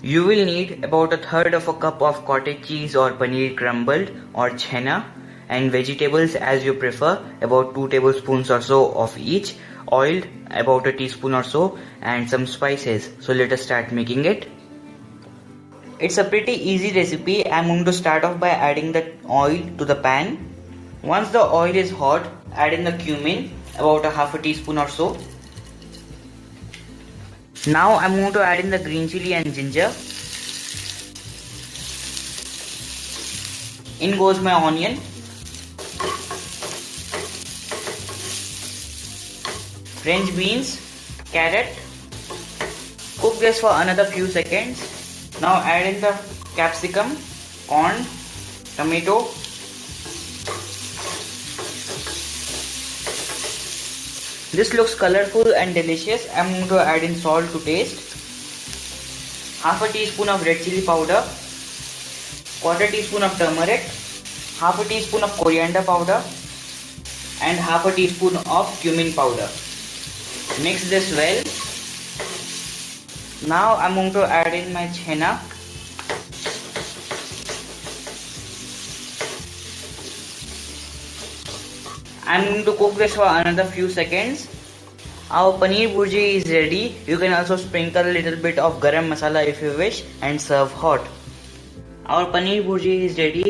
You will need about a third of a cup of cottage cheese or paneer crumbled or chena, and vegetables as you prefer, about 2 tablespoons or so of each, oil about a teaspoon or so, and some spices. So let us start making it. It's a pretty easy recipe. I'm going to start off by adding the oil to the pan. Once the oil is hot, add in the cumin, about a half a teaspoon or so. Now I'm going to add in the green chili and ginger. In goes my onion. French beans, carrot. Cook this for another few seconds. Now add in the capsicum, corn, tomato. This looks colorful and delicious. I'm going to add in salt to taste. Half a teaspoon of red chili powder. Quarter teaspoon of turmeric. Half a teaspoon of coriander powder. And half a teaspoon of cumin powder. Mix this well. Now I'm going to add in my chena. I'm going to cook this for another few seconds. Our paneer bhurji is ready. You can also sprinkle a little bit of garam masala if you wish and serve hot. Our paneer bhurji is ready.